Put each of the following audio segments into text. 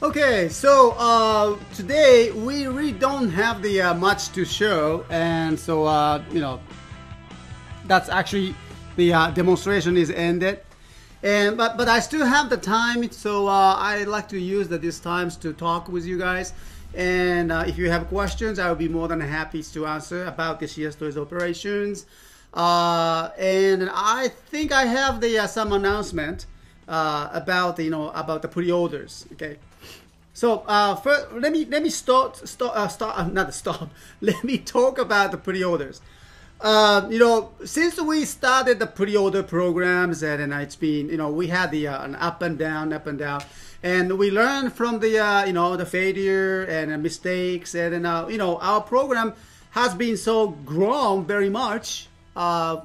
Okay, so today we really don't have the much to show, and so that's actually the demonstration is ended, and but I still have the time, so I like to use these times to talk with you guys, and if you have questions, I will be more than happy to answer about the CSTOYS operations, and I think I have the some announcement about about the pre-orders. Okay. So first, let me Let me talk about the pre-orders. Since we started the pre-order programs, and it's been we had the an up and down, and we learned from the the failure and mistakes, and our program has been so grown very much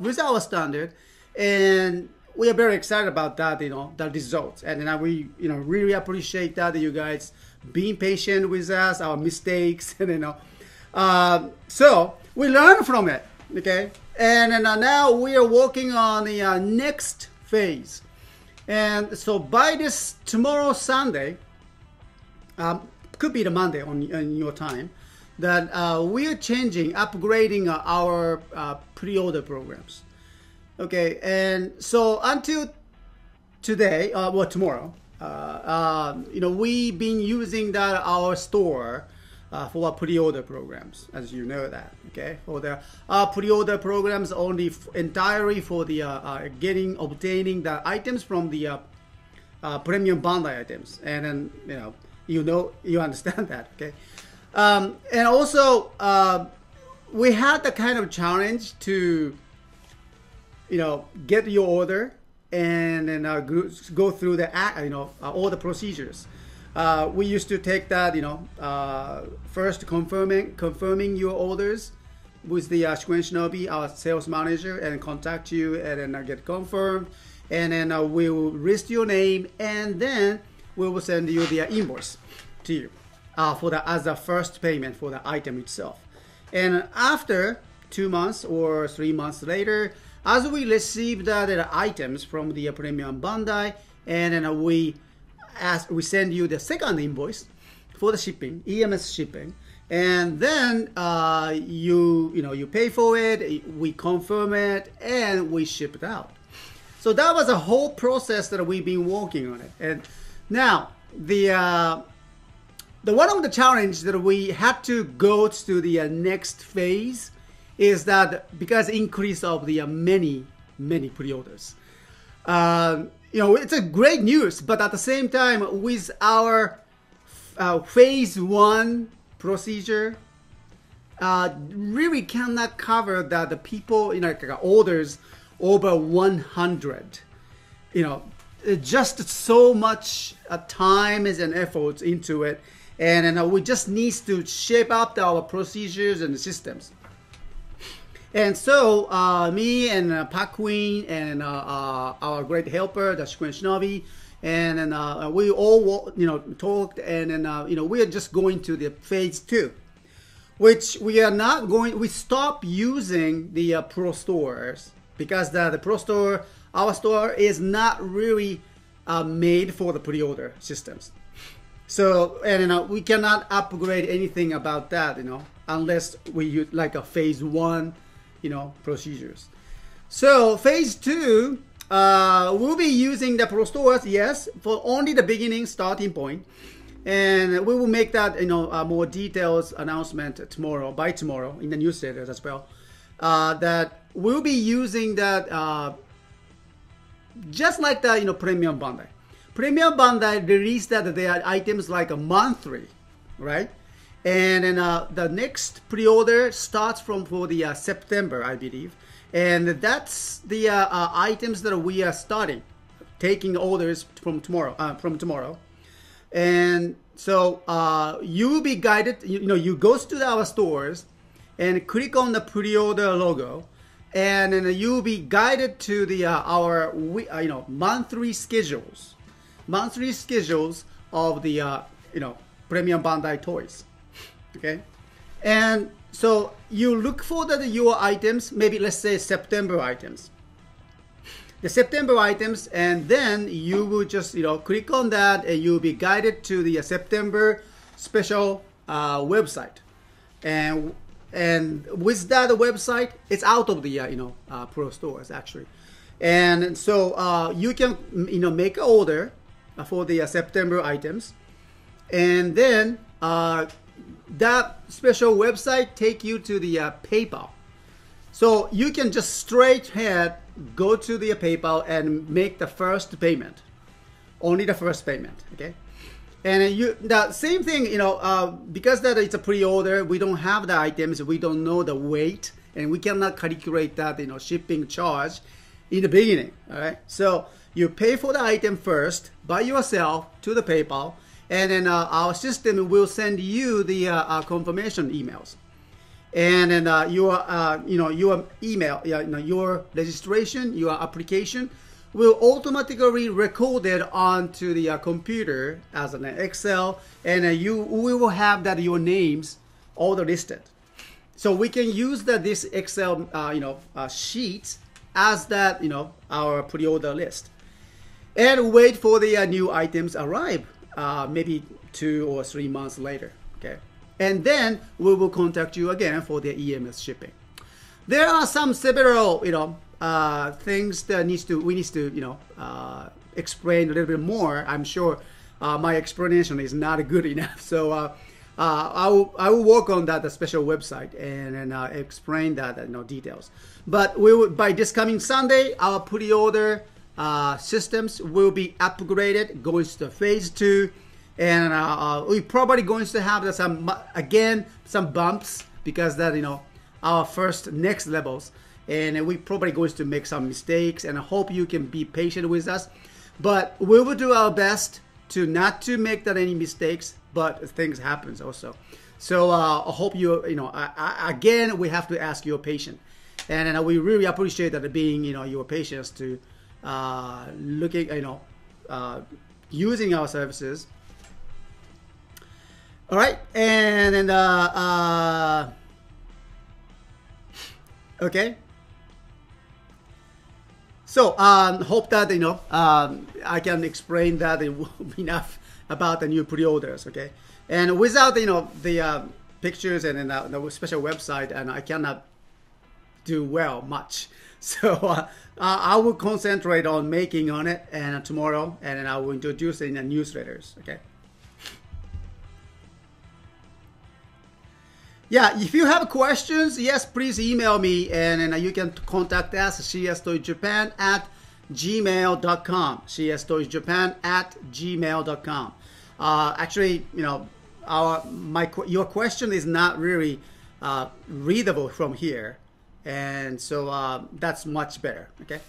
with our standard, and we are very excited about that, the results, and we, really appreciate that you guys being patient with us, our mistakes, and so we learn from it, okay, and now we are working on the next phase, and so by this tomorrow Sunday, could be the Monday on your time, that we are upgrading our pre-order programs. Okay, and so until today, tomorrow, we've been using our store for our pre-order programs, as you know that. Okay, for the pre-order programs only entirely for the obtaining the items from the premium Bandai items, and then you understand that. Okay, and also we had the kind of challenge to get your order and then go through the all the procedures. We used to take that first confirming your orders with the Shinobi, our sales manager, and contact you, and then get confirmed, and then we will list your name, and then we will send you the invoice to you as a first payment for the item itself. And after 2 months or 3 months later, as we receive the items from the premium Bandai, and then we send you the second invoice for the shipping, EMS shipping, and then you pay for it, we confirm it, and we ship it out. So that was a whole process that we've been working on it. And now the one of the challenge that we had to go to the next phase is that because increase of the many pre-orders, it's a great news, but at the same time, with our phase 1 procedure, really cannot cover that the people orders over 100. Just so much time and efforts into it, and we just need to shape up our procedures and systems. And so me and Park Queen and our great helper, the Shinobi, and then we all talked, and then we are just going to the phase 2, which we are not going. We stop using the Pro stores because the Pro store, our store, is not really made for the pre-order systems. So and we cannot upgrade anything about that, unless we use like a phase 1. Procedures. So phase 2, we'll be using the Pro stores, yes, for only the beginning starting point, and we will make that a more detailed announcement by tomorrow in the newsletters as well. That we'll be using that just like the premium Bandai. Premium Bandai released that they are items like a monthly, right? And then the next pre-order starts for the September, I believe, and that's the items that we are taking orders from tomorrow. And so you will be guided. You go to our stores and click on the pre-order logo, and then you will be guided to the our monthly schedules of the premium Bandai toys. Okay, and so you look for your items, maybe let's say September items. the September items, and then you will just click on that, and you'll be guided to the September special website. And with that website, it's out of the Pro stores actually, and so you can make an order for the September items, and then that special website take you to the PayPal. So you can just straight ahead go to the PayPal and make the first payment, only the first payment, okay? And the same thing, because that it's a pre-order, we don't have the items, we don't know the weight, and we cannot calculate that shipping charge in the beginning. All right, so you pay for the item first by yourself to the PayPal, and then our system will send you the confirmation emails. And then your email, your registration, your application will automatically record it onto the computer as an Excel, and we will have that your names all listed. So we can use this Excel sheet as that our pre-order list, and wait for the new items arrive maybe 2 or 3 months later. Okay. And then we will contact you again for the EMS shipping. There are several things that we need to explain a little bit more. I'm sure my explanation is not good enough, so I will work on that special website and explain that details. But by this coming Sunday, our pre-order systems will be upgraded, going to phase 2. And we're probably going to have some bumps, because that our first next levels, and we probably going to make some mistakes, and I hope you can be patient with us. But we will do our best to not to make that any mistakes, but things happens also. So I hope again we have to ask your patience, and we really appreciate that being your patience to looking using our services. All right, and then okay. So hope that I can explain that enough about the new pre-orders. Okay, and without the pictures and the special website, and I cannot do much. So I will concentrate on making on it, and tomorrow, and then I will introduce it in the newsletters. Okay. Yeah, if you have questions, yes, please email me, and you can contact us, CSTOYSJapan@gmail.com, CSTOYSJapan@gmail.com. Actually, your question is not really readable from here, and so that's much better, okay?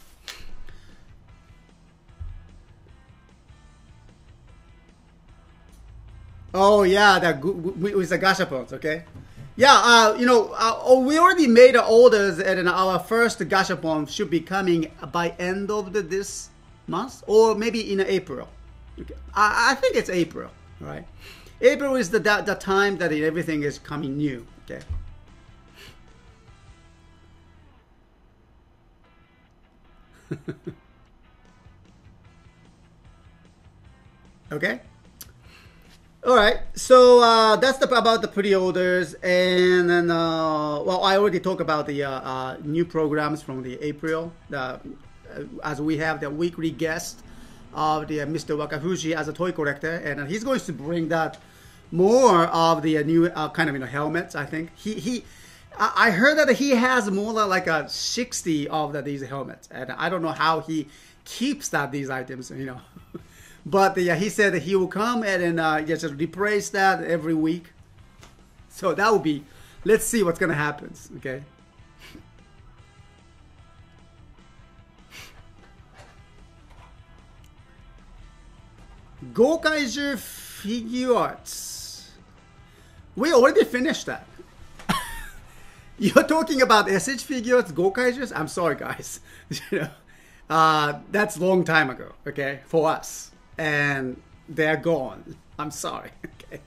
Oh yeah, with the gashapons, okay? Yeah, we already made orders, and our first gashapon should be coming by end of this month, or maybe in April. Okay. I think it's April, right? April is the time that everything is coming new. Okay. Okay. All right, so that's about the pre-orders, and then well, I already talked about the new programs from the April, as we have the weekly guest of the Mr. Wakafuji as a toy collector, and he's going to bring that more of the new kind of helmets. I think I heard that he has more than like 60 of these helmets, and I don't know how he keeps these items, But he said that he will come and just replace that every week. So that will be, let's see what's going to happen, okay? Gokaiju figure arts. We already finished that. You're talking about SH figures, Gokaijus? I'm sorry, guys. That's a long time ago, okay, for us. And they're gone. I'm sorry. Okay.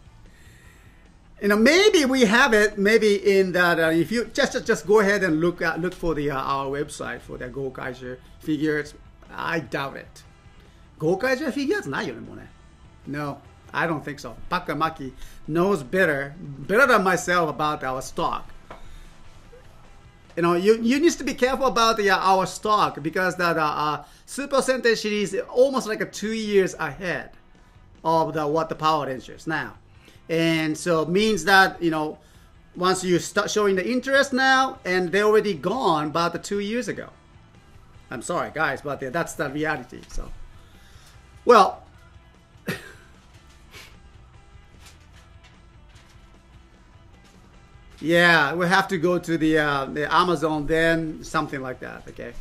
Maybe we have it. Maybe in that. If you just go ahead and look for our website for the Gokaiju figures. I doubt it. 豪快じゃフィギュアじゃないよね、もうね。No, I don't think so. Pakamaki knows better than myself about our stock. You know, you need to be careful about our stock because the Super Sentai series is almost like 2 years ahead of what the Power Rangers now. And so it means that, you know, once you start showing the interest now, and they're already gone about 2 years ago. I'm sorry, guys, but that's the reality. So, well, yeah, we have to go to the Amazon then, something like that. Okay.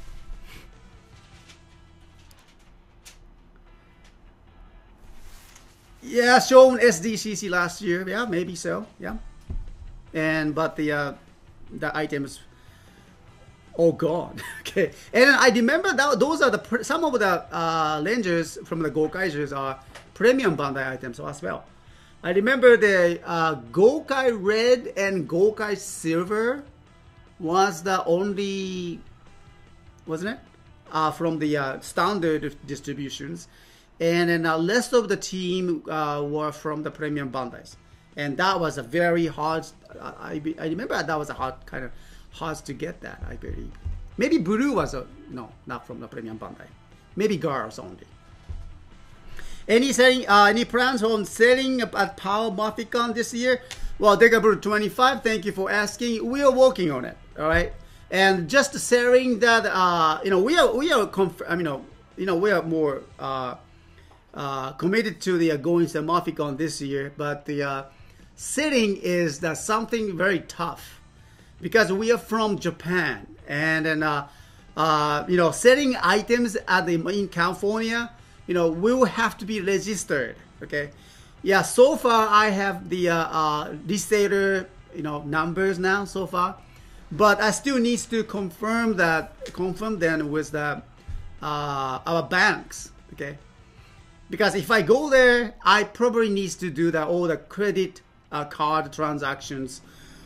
Yeah, shown SDCC last year. Yeah, maybe so. Yeah, but the items all gone. Okay, and I remember that those are some of the Rangers from the Gokaijus are premium Bandai items as well. I remember the Gokai Red and Gokai Silver was the only, wasn't it? From the standard distributions. And then the rest of the team were from the premium Bandais. And that was a very hard, I remember that was a hard to get that, I believe. Maybe Blue was no, not from the premium Bandai. Maybe girls only. Any plans on selling at Power Mathicon this year? Well, Degabru 25, thank you for asking. We are working on it, all right? And just selling that, you know, we are more committed to the going to Mathicon this year, but the selling is something very tough because we are from Japan, and then you know, selling items in California, you know, we will have to be registered. Okay, yeah. So far, I have the reseller, you know, numbers now so far, but I still need to confirm them with the our banks. Okay, because if I go there, I probably need to do all the credit card transactions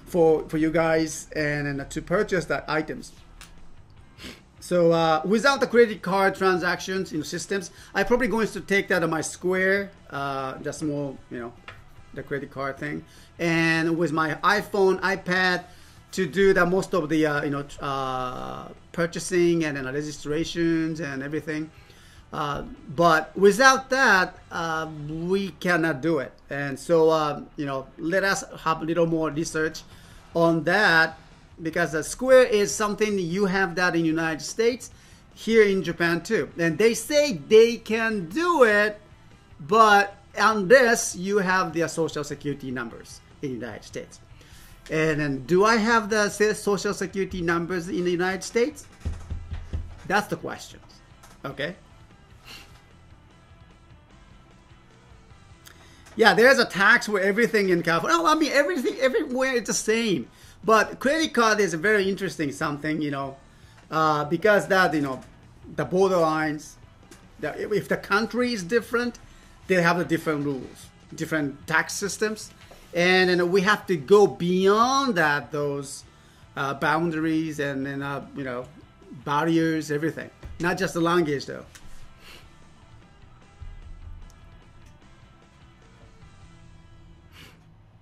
for you guys and to purchase the items. So without the credit card transactions in systems, I probably going to take that on my Square, the small, you know, the credit card thing, and with my iPhone, iPad to do the most of the you know, purchasing and then registrations and everything. But without that, we cannot do it. And so you know, let us have a little more research on that. Because the Square is something you have that in the United States, here in Japan too. And they say they can do it, but unless you have their social security numbers in the United States. And then, do I have the social security numbers in the United States? That's the question. Okay. Yeah, there's a tax for everything in California. Oh, I mean, everything, everywhere is the same. But credit card is a very interesting something, you know, because that, you know, the borderlines, if the country is different, they have the different rules, different tax systems. And then we have to go beyond that, those boundaries and then, you know, barriers, everything. Not just the language, though.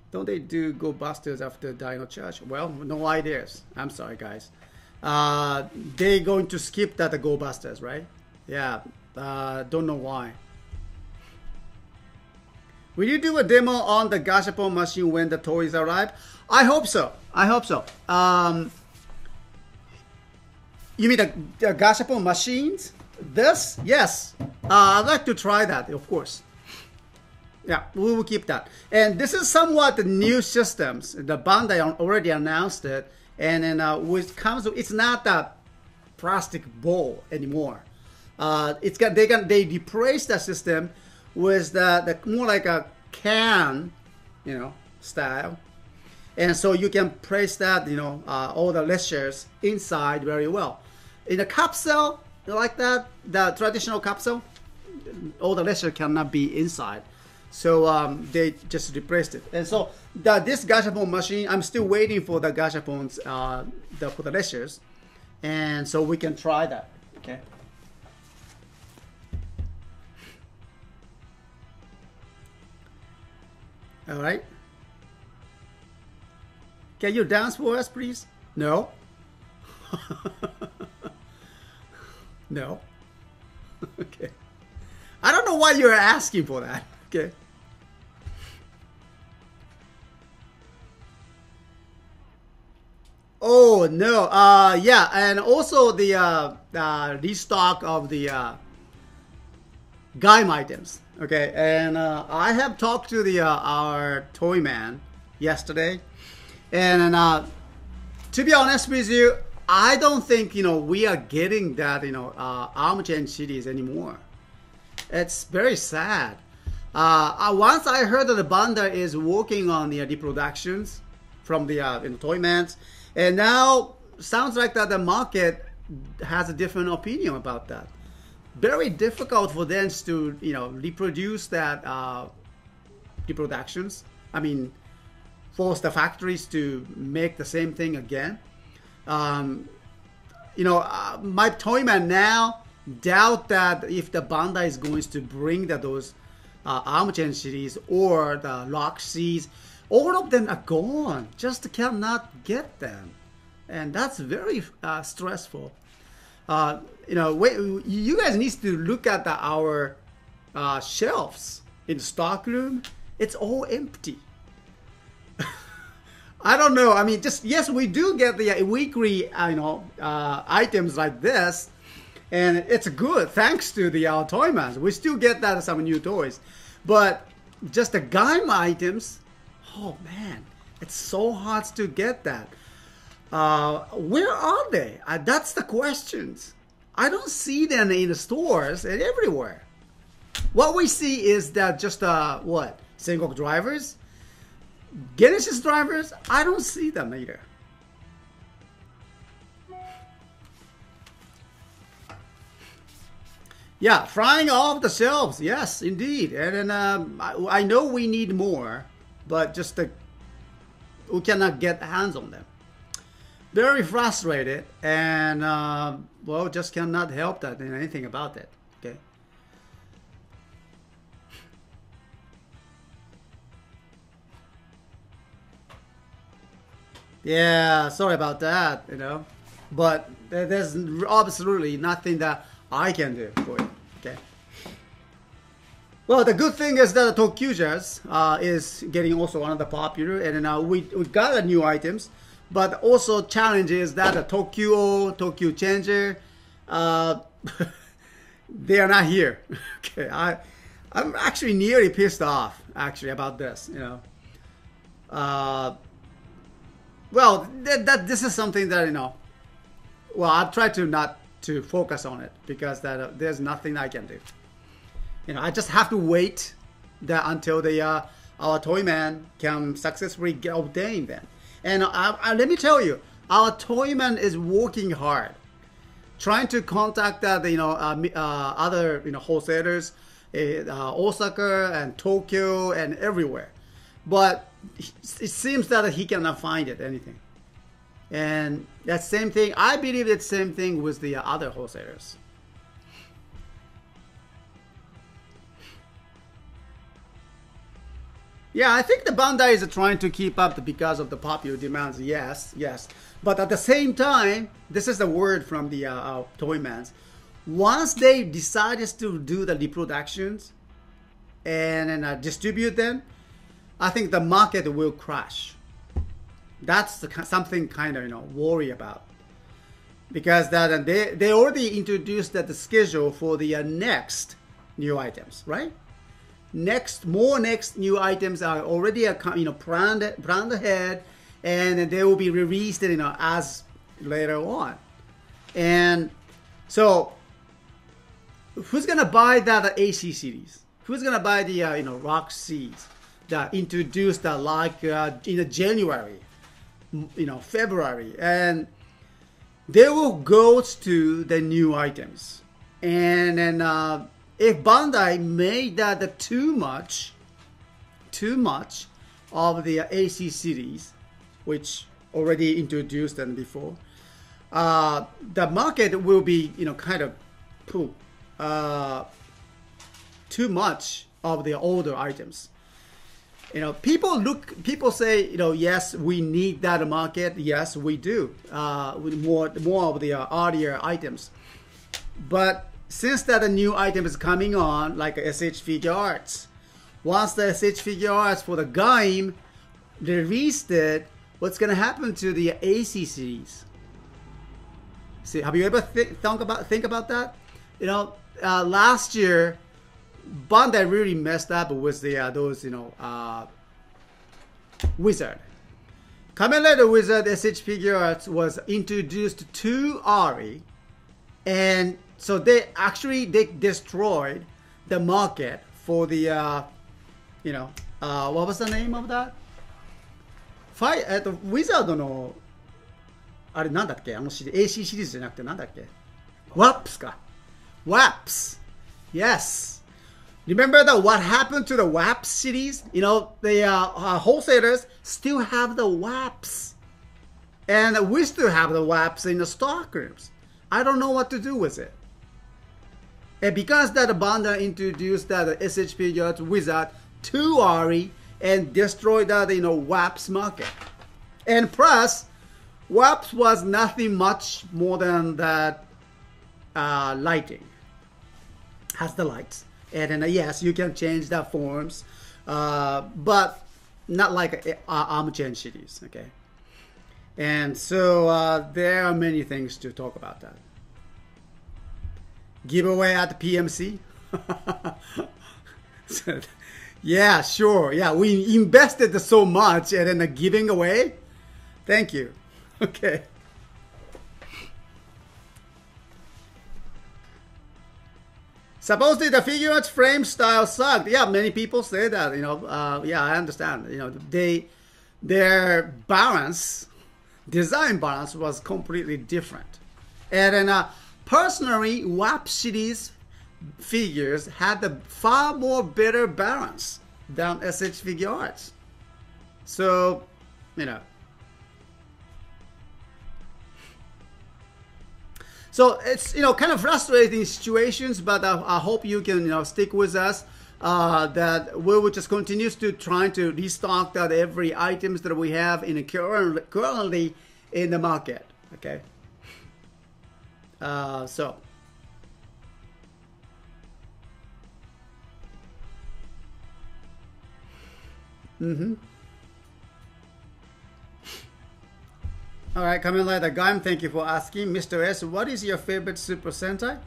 Don't they do Go Busters after Dino Charge? Well, no ideas. I'm sorry, guys. They're going to skip that Go Busters, right? Yeah. Don't know why. Will you do a demo on the Gashapon machine when the toys arrive? I hope so. I hope so. You mean the Gashapon machines? This? Yes. I'd like to try that, of course. Yeah, we will keep that. And this is somewhat the new systems. The Bandai already announced it, and then it's not a plastic bowl anymore. They replace the system with the more like a can, you know, style, and so you can place that, you know, all the lectures inside very well. In a capsule like that, the traditional capsule, all the lecture cannot be inside. So they just replaced it. And so this Gashapon machine, I'm still waiting for the Gashapons for the lectures. And so we can try that. Okay. All right. Can you dance for us, please? No. No. Okay. I don't know why you're asking for that. Okay. Oh no. Yeah, and also the restock of the Gaim items. Okay, and I have talked to the our toy man yesterday, and to be honest with you, I don't think we are getting that ARM Gen cities anymore. It's very sad. Once I heard that the Bandai is working on the reproductions from the toy mans, and now sounds like that the market has a different opinion about that. Very difficult for them to reproduce that reproductions. I mean, force the factories to make the same thing again. My toyman now doubt that if the Bandai is going to bring those ARM Gen series or the Lock Seas, all of them are gone. Just cannot get them, and that's very stressful. You guys need to look at our shelves in the stock room. It's all empty. I don't know. I mean, yes, we do get the weekly, items like this, and it's good thanks to the toymans. We still get that some new toys, but just the Gaim items. Oh man, it's so hard to get that. Where are they? That's the questions. I don't see them in the stores and everywhere. What we see is that just what? Single drivers? Genesis drivers? I don't see them either. Yeah, flying off the shelves. Yes, indeed. And then I know we need more, but just we cannot get hands on them. Very frustrated, and well, just cannot help that in anything about it. Okay. Yeah, sorry about that, but there's absolutely nothing that I can do for it. Okay. Well, the good thing is that the Tokyujas is getting also another popular, and we got new items. But also challenge is that the Tokyo Changer, they are not here. Okay, I'm actually nearly pissed off actually about this. Well, this is something that well, I'll try to not to focus on it because that there's nothing I can do. I just have to wait until our toyman can successfully obtain them. And let me tell you, our toyman is working hard, trying to contact other wholesalers, Osaka and Tokyo and everywhere, but it seems that he cannot find anything. And that same thing, I believe it's the same thing with the other wholesalers. Yeah, I think the Bandai is trying to keep up because of the popular demands. Yes. But at the same time, this is the word from the toymans. Once they decided to do the reproductions and distribute them, I think the market will crash. That's something kind of worry about, because that they already introduced the schedule for the next new items, right? Next new items are already planned ahead, and they will be released as later on. And so who's gonna buy that AC series? Who's gonna buy the Rock Seas that introduced like in January, February, and they will go to the new items. And then if Bandai made that too much of the AC series, which already introduced them before, the market will be kind of too much of the older items. people say, yes, we need that market. Yes, we do. With more of the earlier items. But since that a new item is coming on, like SH Figure Arts, once the SH Figure Arts for the game released it, what's going to happen to the AC series? See, have you ever think about that? Last year, Bandai really messed up with those Wizard. Kamen Rider Wizard SH Figure Arts was introduced too early, and so they destroyed the market for the what was the name of that? Wizard のあれなんだっけ、AC シリーズじゃなくてなんだっけ、WAPS か、WAPS, yes. Remember what happened to the WAPS series? The wholesalers still have the WAPS, and we still have the WAPS in the stockrooms. I don't know what to do with it. And because that Bandai introduced that SH Figure Wizard too early and destroyed that WAPS market, and plus WAPS was nothing much more than that lighting. Has the lights, and then yes, you can change the forms, but not like arm change series. Okay, and so there are many things to talk about that. Giveaway at PMC. So, yeah, sure. Yeah, we invested so much and then giving away. Thank you. Okay. Supposedly the figure arts frame style sucked. Yeah, many people say that. Yeah, I understand. Their balance, design balance was completely different. And then personally, WAP series figures had a far more better balance than SH Figure Arts. So, So it's kind of frustrating situations, but I hope you can stick with us. That we will just continue to try to restock that every items that we have currently in the market. Okay. So. All right, Kamen Rider Gaim, thank you for asking. Mr. S, what is your favorite Super Sentai?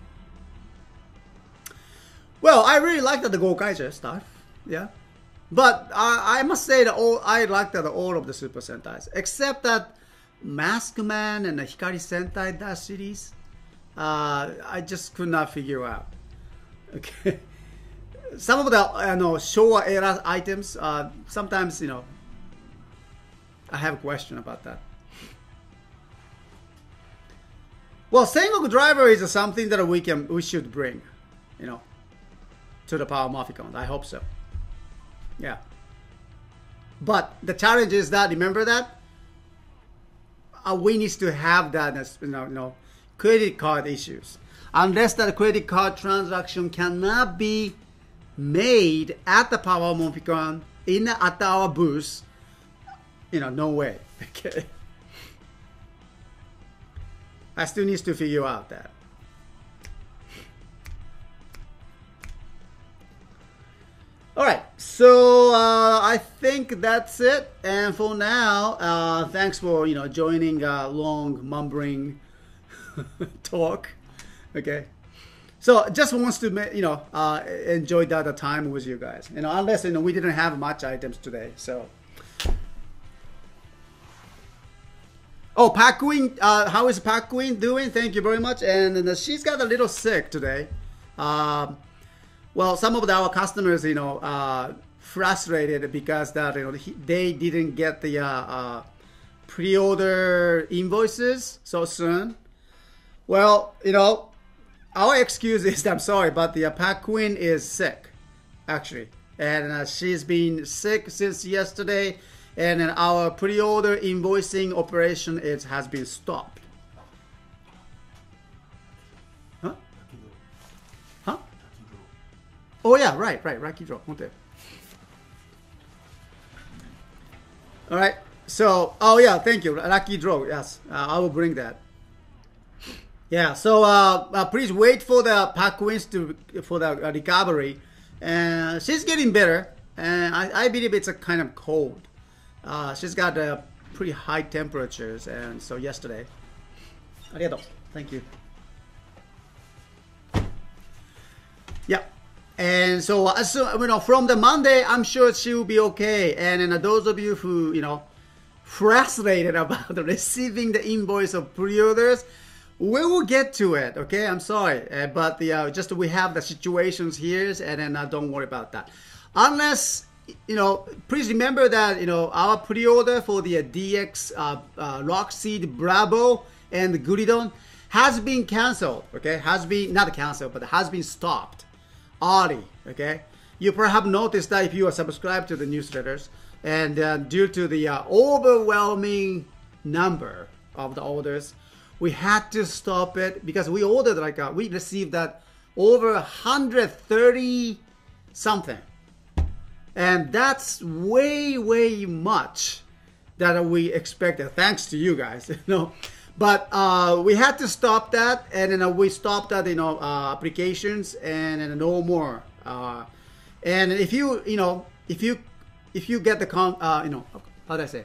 Well, I really like the Gokaiger stuff, yeah. But I must say that I like all of the Super Sentais, except that Maskman and the Hikari Sentai, that series, I just could not figure out. Okay. Some of the Showa era items, sometimes, I have a question about that. Well, Sengoku Driver is something that we should bring, to the Power Morphicon. I hope so. Yeah. But the challenge is that, remember that? We need to have that, credit card issues. Unless that credit card transaction cannot be made at the Power Morphicon at our booth, no way. Okay. I still need to figure out that. All right, so I think that's it. And for now, thanks for joining long mumbling talk. Okay, so just wants to enjoy that time with you guys. Unless we didn't have much items today, so. Oh, Pak Queen, how is Pak Queen doing? Thank you very much. And she's got a little sick today. Well, some of our customers, frustrated because that they didn't get the pre-order invoices so soon. Well, our excuse is, I'm sorry, but the Pak Queen is sick, actually, and she's been sick since yesterday. And then our pre-order invoicing operation has been stopped. Huh? Huh? Oh yeah, right. Rocky Draw. Okay. All right. So, oh yeah, thank you. Lucky draw. Yes, I will bring that. Yeah. So please wait for the Park Wins for the recovery, and she's getting better. And I believe it's a kind of cold. She's got pretty high temperatures, and so yesterday. Arigato. Thank you. Yeah. And so, from the Monday, I'm sure she will be okay. And then those of you who, frustrated about receiving the invoice of pre-orders, we will get to it. Okay, I'm sorry, but just we have the situations here, and then don't worry about that. Unless please remember that our pre-order for the DX Rockseed Bravo and Guridon has been canceled. Okay, has been not canceled, but has been stopped early. Okay, you perhaps noticed that if you are subscribed to the newsletters, and due to the overwhelming number of the orders, we had to stop it because we ordered we received that over 130 something, and that's way much that we expected. Thanks to you guys, But we had to stop that, and then we stopped that, applications, and then no more. And if you get the how do I say?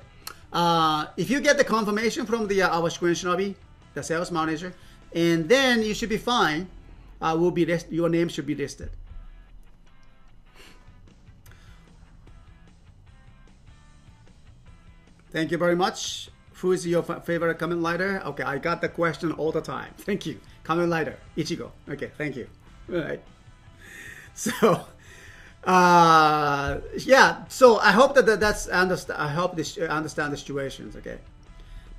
If you get the confirmation from the our Shinobi, the sales manager, and then you should be fine. Your name should be listed. Thank you very much. Who is your favorite comment writer? Okay, I got the question all the time. Thank you. Comment writer, Ichigo. Okay, thank you. All right. So, yeah. So I hope that's understand. I hope this understand the situations. Okay,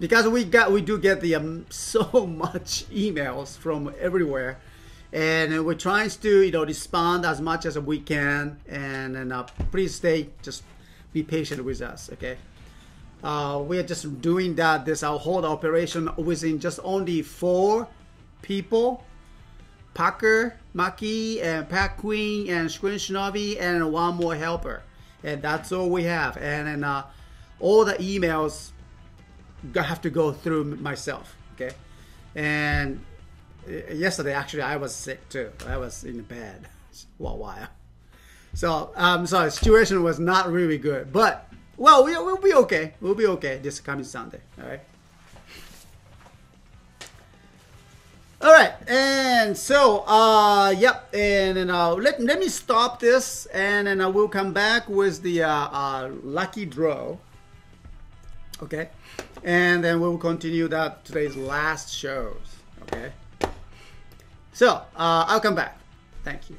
because we do get the so much emails from everywhere, and we're trying to respond as much as we can. And please just be patient with us. Okay. We are just doing that. Our whole operation within just only 4 people: Packer, Maki, and Pack Queen, and Screen Shinobi, and 1 more helper. And that's all we have. And then all the emails have to go through myself. Okay. And yesterday, actually, I was sick too. I was in bed for a while. So sorry, situation was not really good, but. Well, we'll be okay. We'll be okay this coming Sunday. All right. All right. And so, yep. And then let me stop this, and then we'll come back with the lucky draw. Okay. And then we'll continue today's last shows. Okay. So I'll come back. Thank you.